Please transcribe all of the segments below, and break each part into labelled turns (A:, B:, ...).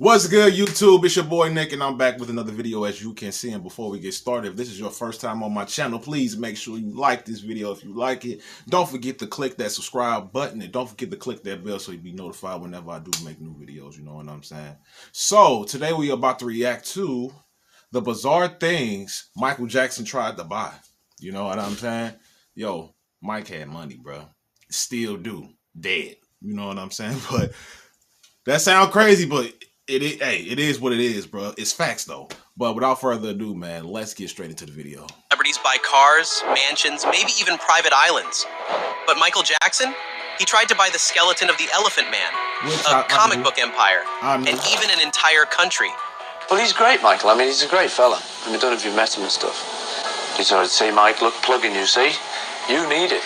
A: What's good, YouTube? It's your boy Nick, and I'm back with another video, as you can see. And before we get started, if this is your first time on my channel, please make sure you like this video if you like it. Don't forget to click that subscribe button, and don't forget to click that bell so you'll be notified whenever I do make new videos. You know what I'm saying? So today we are about to react to the bizarre things Michael Jackson tried to buy. You know what I'm saying? Yo, Mike had money, bro. Still do. Dead. You know what I'm saying? But that sounds crazy, but it is what it is, bro. It's facts, though. But without further ado, man, let's get straight into the video.
B: Celebrities buy cars, mansions, maybe even private islands. But Michael Jackson, he tried to buy the skeleton of the Elephant Man, a comic book empire, and even an entire country.
C: Well, he's great, Michael. I mean, he's a great fella. I mean, I don't know if you've met him and stuff. He's always say, Mike, look, plugging you, see? You need it.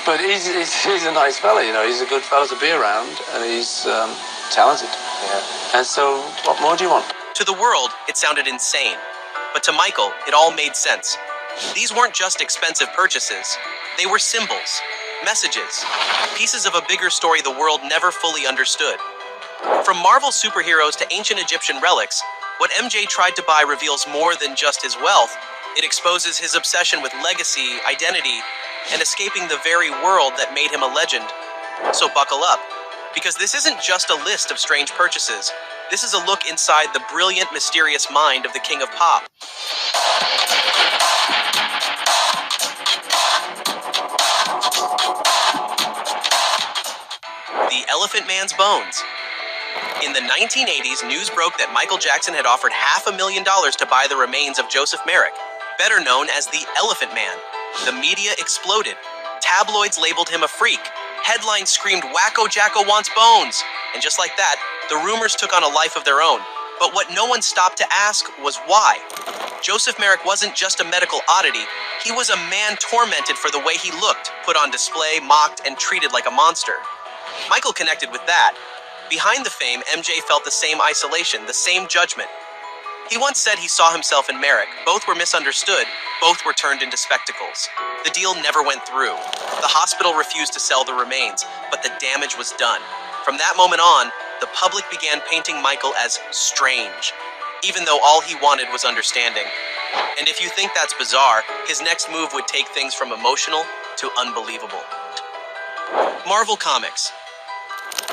C: But he's a nice fella, you know. He's a good fella to be around, and he's talented. Yeah. And so, what more do you want?
B: To the world, it sounded insane. But to Michael, it all made sense. These weren't just expensive purchases. They were symbols, messages, pieces of a bigger story the world never fully understood. From Marvel superheroes to ancient Egyptian relics, what MJ tried to buy reveals more than just his wealth. It exposes his obsession with legacy, identity, and escaping the very world that made him a legend. So buckle up, because this isn't just a list of strange purchases. This is a look inside the brilliant, mysterious mind of the King of Pop. The Elephant Man's bones. In the 1980s, news broke that Michael Jackson had offered $500,000 to buy the remains of Joseph Merrick, better known as the Elephant Man. The media exploded. Tabloids labeled him a freak. Headlines screamed, "Wacko Jacko wants bones!" And just like that, the rumors took on a life of their own. But what no one stopped to ask was why. Joseph Merrick wasn't just a medical oddity. He was a man tormented for the way he looked, put on display, mocked, and treated like a monster. Michael connected with that. Behind the fame, MJ felt the same isolation, the same judgment. He once said he saw himself in Merrick. Both were misunderstood. Both were turned into spectacles. The deal never went through. The hospital refused to sell the remains, but the damage was done. From that moment on, the public began painting Michael as strange, even though all he wanted was understanding. And if you think that's bizarre, his next move would take things from emotional to unbelievable. Marvel Comics.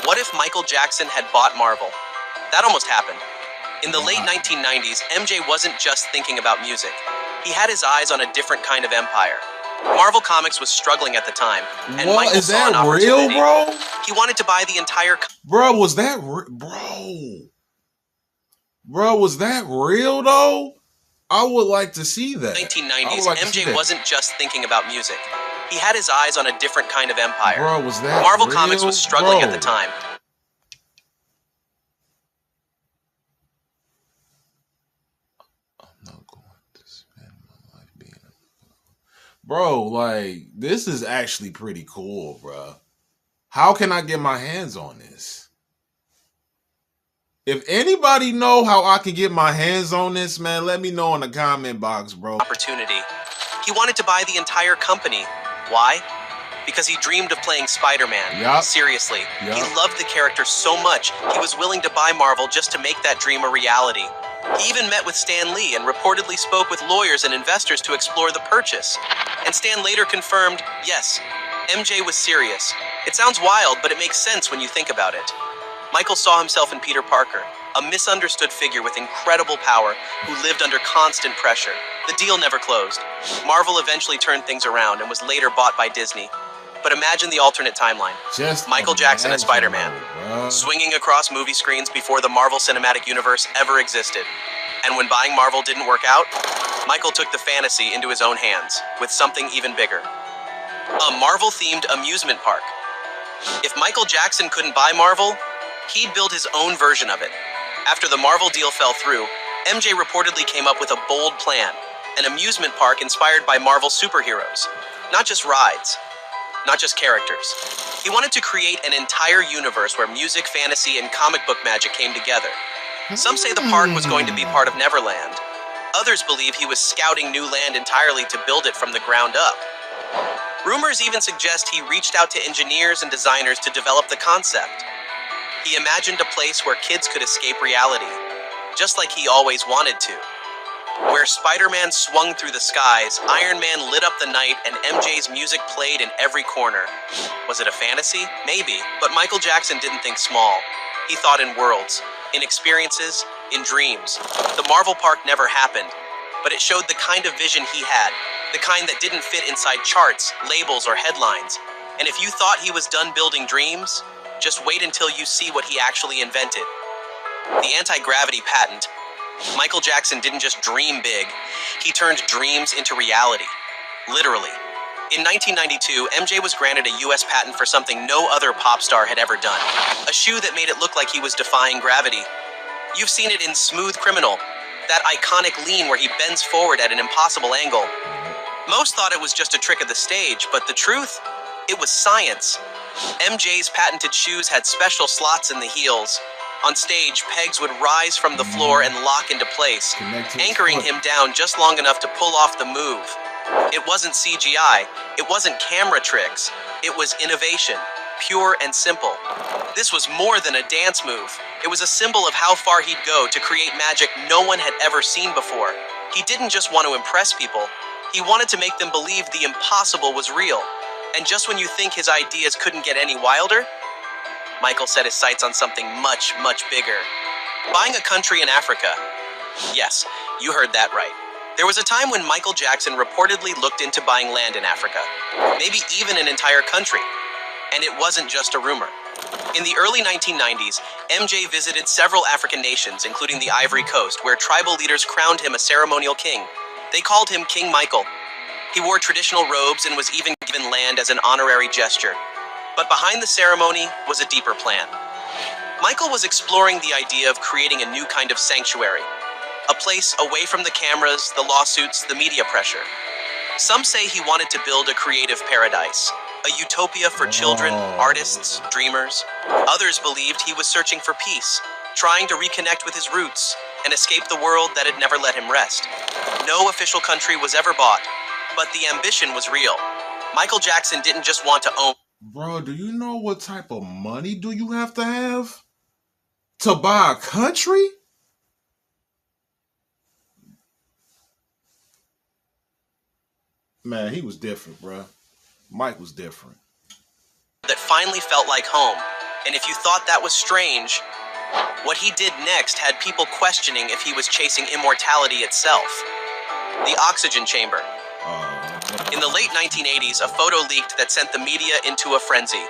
B: What if Michael Jackson had bought Marvel? That almost happened. In the late 1990s, MJ wasn't just thinking about music. He had his eyes on a different kind of empire. Marvel Comics was struggling at the time, and Michael saw an opportunity.
A: Real, bro?
B: He wanted to buy the entire...
A: Bro, was that Bro, was that real, though? I would like to see that.
B: 1990s, MJ wasn't just thinking about music. He had his eyes on a different kind of empire.
A: Bro, was that
B: Marvel
A: real?
B: Comics was struggling at the time.
A: Bro, like, this is actually pretty cool, bro. How can I get my hands on this? If anybody know how I can get my hands on this, man, let me know in the comment box, bro.
B: Opportunity. He wanted to buy the entire company. Why? Because he dreamed of playing Spider-Man.
A: Yep.
B: Seriously.
A: Yep.
B: He loved the character so much, he was willing to buy Marvel just to make that dream a reality. He even met with Stan Lee and reportedly spoke with lawyers and investors to explore the purchase. And Stan later confirmed, yes, MJ was serious. It sounds wild, but it makes sense when you think about it. Michael saw himself in Peter Parker, a misunderstood figure with incredible power who lived under constant pressure. The deal never closed. Marvel eventually turned things around and was later bought by Disney. But imagine the alternate timeline. Michael Jackson as Spider-Man, swinging across movie screens before the Marvel Cinematic Universe ever existed. And when buying Marvel didn't work out, Michael took the fantasy into his own hands with something even bigger. A Marvel-themed amusement park. If Michael Jackson couldn't buy Marvel, he'd build his own version of it. After the Marvel deal fell through, MJ reportedly came up with a bold plan, an amusement park inspired by Marvel superheroes. Not just rides. Not just characters. He wanted to create an entire universe where music, fantasy, and comic book magic came together. Some say the park was going to be part of Neverland. Others believe he was scouting new land entirely to build it from the ground up. Rumors even suggest he reached out to engineers and designers to develop the concept. He imagined a place where kids could escape reality, just like he always wanted to. Where Spider-Man swung through the skies, Iron Man lit up the night, and MJ's music played in every corner. Was it a fantasy? Maybe, but Michael Jackson didn't think small. He thought in worlds, in experiences, in dreams. The Marvel Park never happened, but it showed the kind of vision he had, the kind that didn't fit inside charts, labels, or headlines. And if you thought he was done building dreams, just wait until you see what he actually invented. The anti-gravity patent. Michael Jackson didn't just dream big, he turned dreams into reality. Literally. In 1992, MJ was granted a US patent for something no other pop star had ever done. A shoe that made it look like he was defying gravity. You've seen it in Smooth Criminal, that iconic lean where he bends forward at an impossible angle. Most thought it was just a trick of the stage, but the truth? It was science. MJ's patented shoes had special slots in the heels. On stage, pegs would rise from the floor and lock into place, anchoring him down just long enough to pull off the move. It wasn't CGI, it wasn't camera tricks, it was innovation, pure and simple. This was more than a dance move. It was a symbol of how far he'd go to create magic no one had ever seen before. He didn't just want to impress people, he wanted to make them believe the impossible was real. And just when you think his ideas couldn't get any wilder, Michael set his sights on something much, much bigger. Buying a country in Africa. Yes, you heard that right. There was a time when Michael Jackson reportedly looked into buying land in Africa, maybe even an entire country. And it wasn't just a rumor. In the early 1990s, MJ visited several African nations, including the Ivory Coast, where tribal leaders crowned him a ceremonial king. They called him King Michael. He wore traditional robes and was even given land as an honorary gesture. But behind the ceremony was a deeper plan. Michael was exploring the idea of creating a new kind of sanctuary, a place away from the cameras, the lawsuits, the media pressure. Some say he wanted to build a creative paradise, a utopia for children, artists, dreamers. Others believed he was searching for peace, trying to reconnect with his roots and escape the world that had never let him rest. No official country was ever bought, but the ambition was real. Michael Jackson didn't just want to own.
A: Bro, do you know what type of money do you have to buy a country? Man, he was different, bro. Mike was different.
B: That finally felt like home. And if you thought that was strange, what he did next had people questioning if he was chasing immortality itself. The oxygen chamber. In the late 1980s, a photo leaked that sent the media into a frenzy.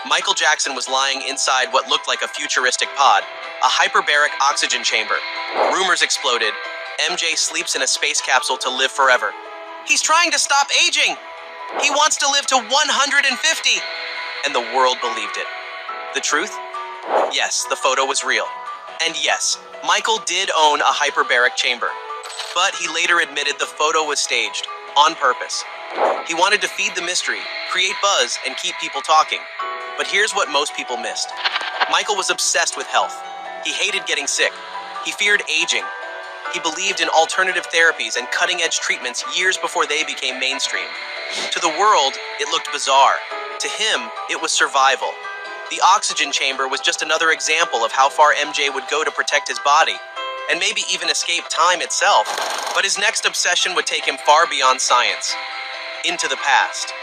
B: Michael Jackson was lying inside what looked like a futuristic pod, a hyperbaric oxygen chamber. Rumors exploded. MJ sleeps in a space capsule to live forever. He's trying to stop aging! He wants to live to 150! And the world believed it. The truth? Yes, the photo was real. And yes, Michael did own a hyperbaric chamber. But he later admitted the photo was staged, on purpose. He wanted to feed the mystery, create buzz, and keep people talking. But here's what most people missed. Michael was obsessed with health. He hated getting sick. He feared aging. He believed in alternative therapies and cutting-edge treatments years before they became mainstream. To the world, it looked bizarre. To him, it was survival. The oxygen chamber was just another example of how far MJ would go to protect his body, and maybe even escape time itself. But his next obsession would take him far beyond science, into the past.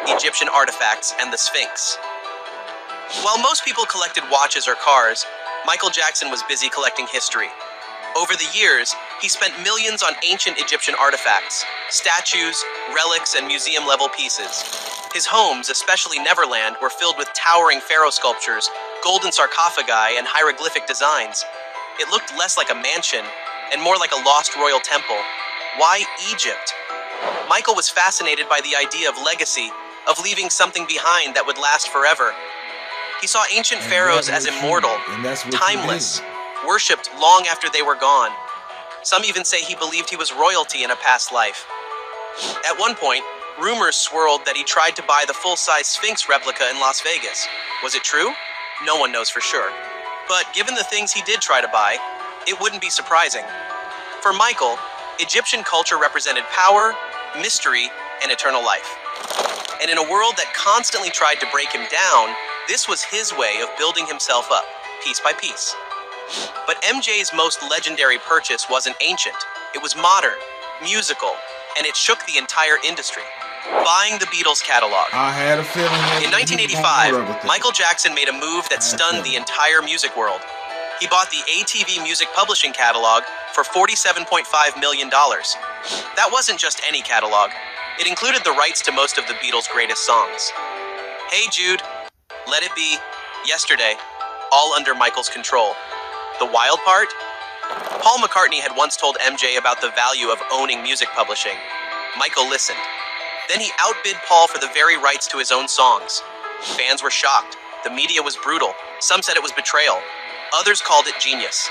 B: Egyptian artifacts and the Sphinx. While most people collected watches or cars, Michael Jackson was busy collecting history. Over the years, he spent millions on ancient Egyptian artifacts, statues, relics, and museum-level pieces. His homes, especially Neverland, were filled with towering pharaoh sculptures, golden sarcophagi, and hieroglyphic designs. It looked less like a mansion and more like a lost royal temple. Why Egypt? Michael was fascinated by the idea of legacy, of leaving something behind that would last forever. He saw ancient pharaohs as immortal, timeless, worshipped long after they were gone. Some even say he believed he was royalty in a past life. At one point, rumors swirled that he tried to buy the full-size Sphinx replica in Las Vegas. Was it true? No one knows for sure. But given the things he did try to buy, it wouldn't be surprising. For Michael, Egyptian culture represented power, mystery, and eternal life. And in a world that constantly tried to break him down, this was his way of building himself up. piece by piece. But MJ's most legendary purchase wasn't ancient. It was modern, musical, and it shook the entire industry. Buying the Beatles catalog.
A: I had a feeling that
B: In 1985, Michael Jackson made a move that stunned the entire music world. He bought the ATV Music Publishing catalog for $47.5 million. That wasn't just any catalog. It included the rights to most of the Beatles' greatest songs. Hey Jude, Let It Be, Yesterday, all under Michael's control. The wild part? Paul McCartney had once told MJ about the value of owning music publishing. Michael listened. Then he outbid Paul for the very rights to his own songs. Fans were shocked. The media was brutal. Some said it was betrayal. Others called it genius.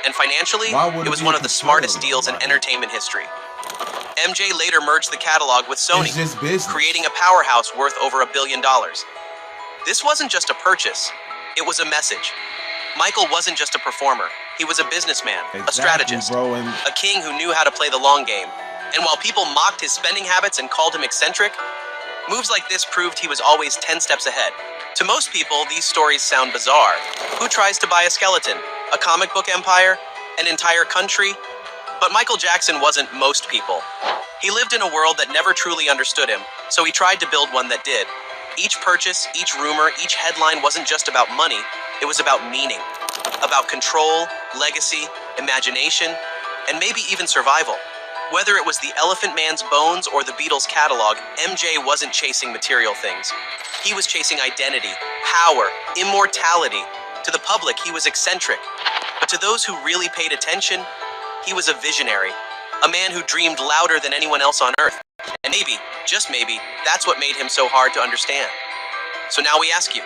B: And financially, it was one of the smartest deals in entertainment history. MJ later merged the catalog with Sony, creating a powerhouse worth over $1 billion. This wasn't just a purchase, it was a message. Michael wasn't just a performer, he was a businessman, a strategist, a king who knew how to play the long game. And while people mocked his spending habits and called him eccentric, moves like this proved he was always 10 steps ahead. To most people, these stories sound bizarre. Who tries to buy a skeleton? A comic book empire? An entire country? But Michael Jackson wasn't most people. He lived in a world that never truly understood him, so he tried to build one that did. Each purchase, each rumor, each headline wasn't just about money, it was about meaning. About control, legacy, imagination, and maybe even survival. Whether it was the Elephant Man's bones or the Beatles' catalog, MJ wasn't chasing material things. He was chasing identity, power, immortality. To the public, he was eccentric. But to those who really paid attention, he was a visionary. A man who dreamed louder than anyone else on Earth. And maybe, just maybe, that's what made him so hard to understand. So now we ask you,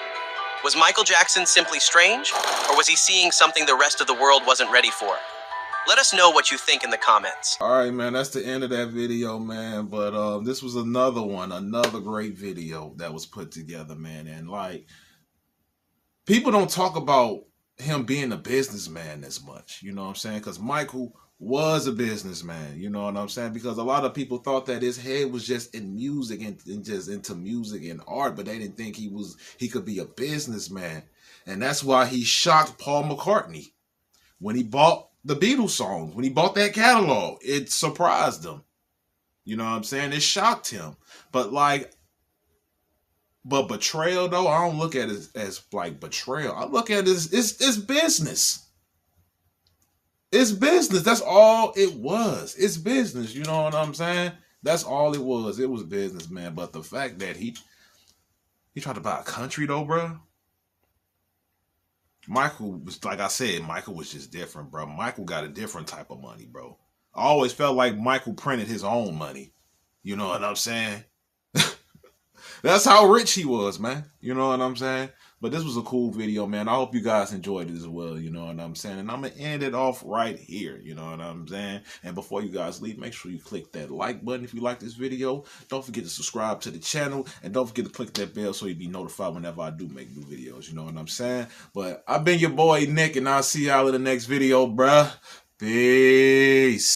B: was Michael Jackson simply strange? Or was he seeing something the rest of the world wasn't ready for? Let us know what you think in the comments.
A: All right, man, that's the end of that video, man. But this was another great video that was put together, man. And like, people don't talk about him being a businessman as much, you know what I'm saying? Because Michael was a businessman, you know what I'm saying? Because a lot of people thought that his head was just in music and just into music and art, but they didn't think he could be a businessman. And that's why he shocked Paul McCartney when he bought the Beatles songs. When he bought that catalog, it surprised him. You know what I'm saying? It shocked him. But betrayal though, I don't look at it as like betrayal. I look at it as it's business. It's business. That's all it was. It's business. You know what I'm saying? That's all it was. It was business, man. But the fact that he tried to buy a country though, bro. Michael was, like I said, Michael was just different, bro. Michael got a different type of money, bro. I always felt like Michael printed his own money. You know what I'm saying? That's how rich he was, man. You know what I'm saying? But this was a cool video, man. I hope you guys enjoyed it as well. You know what I'm saying? And I'm going to end it off right here. You know what I'm saying? And before you guys leave, make sure you click that like button if you like this video. Don't forget to subscribe to the channel. And don't forget to click that bell so you'll be notified whenever I do make new videos. You know what I'm saying? But I've been your boy, Nick, and I'll see y'all in the next video, bruh. Peace.